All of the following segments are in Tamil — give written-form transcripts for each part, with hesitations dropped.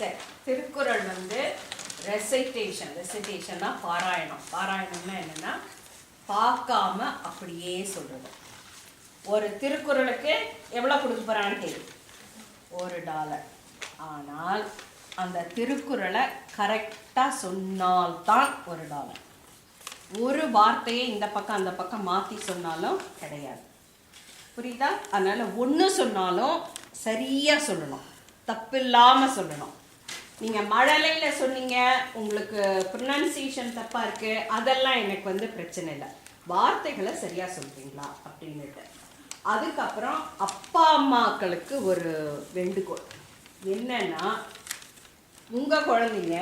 சரி, திருக்குறள் வந்து ரெசிட்டேஷன்னா பாராயணம்னா என்னன்னா பார்க்காம அப்படியே சொல்றது. ஒரு திருக்குறளுக்கு எவ்வளோ கொடுக்க போறான்னு தெரியும், $1. ஆனால் அந்த திருக்குறளை கரெக்டாக சொன்னால்தான் $1. ஒரு வார்த்தையை இந்த பக்கம் அந்த பக்கம் மாற்றி சொன்னாலும் கிடையாது. புரியுதா? அதனால் ஒன்று சொன்னாலும் சரியாக சொல்லணும், தப்பில்லாமல் சொல்லணும். நீங்கள் மழலையில் சொன்னீங்க, உங்களுக்கு ப்ரொனன்சியேஷன் தப்பாக இருக்குது, அதெல்லாம் எனக்கு வந்து பிரச்சனை இல்லை. வார்த்தைகளை சரியாக சொல்கிறீங்களா அப்படின்னுட்டு. அதுக்கப்புறம் அப்பா அம்மாக்களுக்கு ஒரு வேண்டுகோள் என்னன்னா, உங்கள் குழந்தைங்க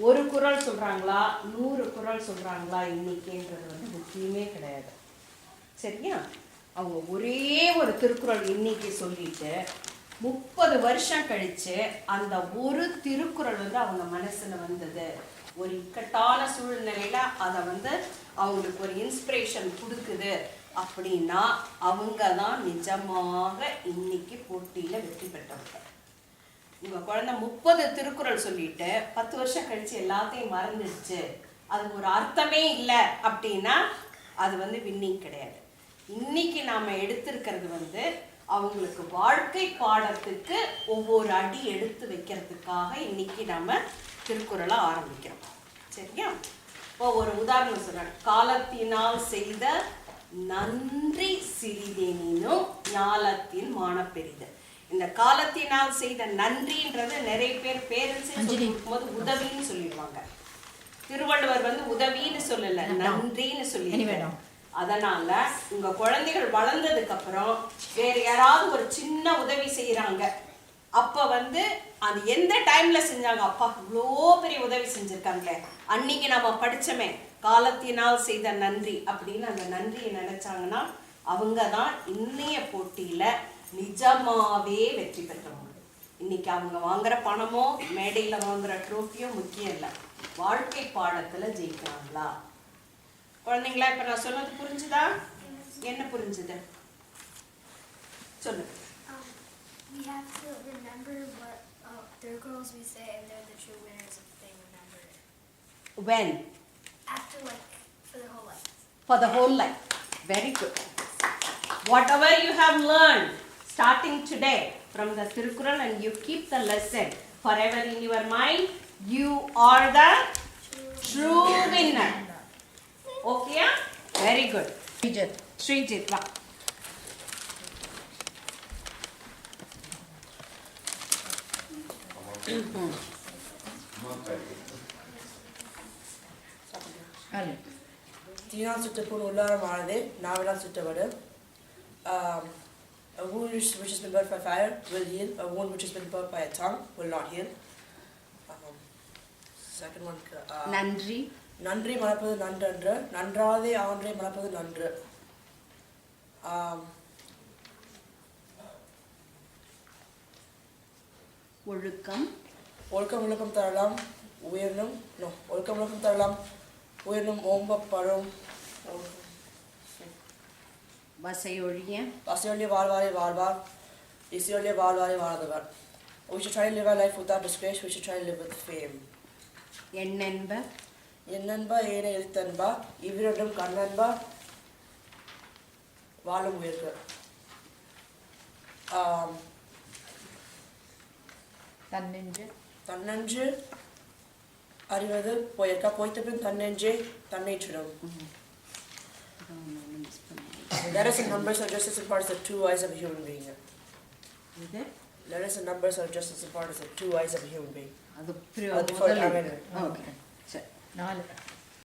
ஒரு குறள் சொல்கிறாங்களா 100 குறள் சொல்கிறாங்களா இன்னைக்குன்றது வந்து முக்கியமே கிடையாது. சரியா? அவங்க ஒரே ஒரு திருக்குறள் இன்னைக்கு சொல்லிட்டு 30 வருஷம் கழித்து அந்த ஒரு திருக்குறள் வந்து அவங்க மனசில் வந்தது, ஒரு இக்கட்டான சூழ்நிலையில் அதை வந்து அவங்களுக்கு ஒரு இன்ஸ்பிரேஷன் கொடுக்குது அப்படின்னா அவங்க தான் நிஜமாக இன்னைக்கு போட்டியில் வெற்றி பெற்றவங்க. உங்கள் குழந்தை 30 திருக்குறள் சொல்லிட்டு 10 வருஷம் கழித்து எல்லாத்தையும் மறந்துடுச்சு, அதுக்கு ஒரு அர்த்தமே இல்லை அப்படின்னா அது வந்து வின்னிங் கிடையாது. இன்னைக்கு நாம் எடுத்திருக்கிறது வந்து அவங்களுக்கு வாழ்க்கை பாடத்துக்கு ஒவ்வொரு அடி எடுத்து வைக்கிறதுக்காக இன்னைக்கு நாம் திருக்குறளை ஆரம்பிக்கிறோம். சரியா? இப்போ ஒரு உதாரணம் சொல்கிறேன். காலத்தினால் செய்த நன்றி சிறிதெனினும் ஞாலத்தின் மானப்பெரிது. இந்த காலத்தினால் செய்த நன்றின்றது நிறைய பேர் பேரண்ட்ஸ் சொல்லும்போது உதவின்னு சொல்லிடுவாங்க. திருவள்ளுவர் வந்து உதவின்னு சொல்லலை, நன்றின்னு சொல்லி. அதனால உங்க குழந்தைகள் வளர்ந்ததுக்கு அப்புறம் வேற யாராவது ஒரு சின்ன உதவி செய்யறாங்க, அப்ப வந்து அது எந்த டைம்ல செஞ்சாங்க, அப்பா இவ்வளோ பெரிய உதவி செஞ்சிருக்காங்களே, அன்னைக்கு நம்ம படிச்சோமே காலத்தினால் செய்த நன்றி அப்படின்னு அந்த நன்றியை நினைச்சாங்கன்னா அவங்க தான் இன்னைய போட்டியில நிஜமாவே வெற்றி பெற்றவங்க. இன்னைக்கு அவங்க வாங்குற பணமோ மேடையில வாங்குற ட்ரோஃபியோ முக்கியம் இல்லை, வாழ்க்கை பாடத்துல ஜெயிக்கிறாங்களா? குழந்தைங்களா இப்ப நான் சொன்னது புரிஞ்சுதா? என்ன புரிஞ்சுது சொல்லு. We have to remember what திருக்குறள்s we say, and they're the true winners if they remember it. When? After, like, for the whole life. For the whole life. Very good. Whatever you have learned starting today from the Tirukkural and you keep the lesson forever in your mind, you are the true winner. Okay? Very good. Srijit, va. தீனால் சுட்டப்போன் உள்ளாரமானது நாவினால் சுட்டவடு. A wound which has been burnt by fire will heal. A wound which has been burnt by a tongue will not heal. Second one. நன்றி. நன்றி மணப்பது நன்றன்று, நன்றாதே ஆன்றே மணப்பது நன்று. ஒழுக்கம். ஒழுக்கம் விளக்கம் தரலாம் உயர்னும் ஒழுக்கம் விளக்கம் தரலாம் உயர்னும் ஓம்பப்படும். வசையொழிய. வசையொழிய வாழ்வாரே வாழ்வார், இசையொழிய வாழ்வாரே வாழ்ந்தவர். We should try to live our life without disgrace. We should try to live with fame. எண்ணென்ப. எண்ணன்பா ஏன எழுத்தன்பா இவ்விரண்டும் கண்ணன்பா வாழும் உயிர்கள். தன்னென்று அறிவது பொய்யற்கா, பொய்த்தபின் தன்னென்றே தன்னை சுடும். Letters and numbers are just as important as the two eyes of a human being. Letters and numbers are just as important as the two eyes of a human being. அது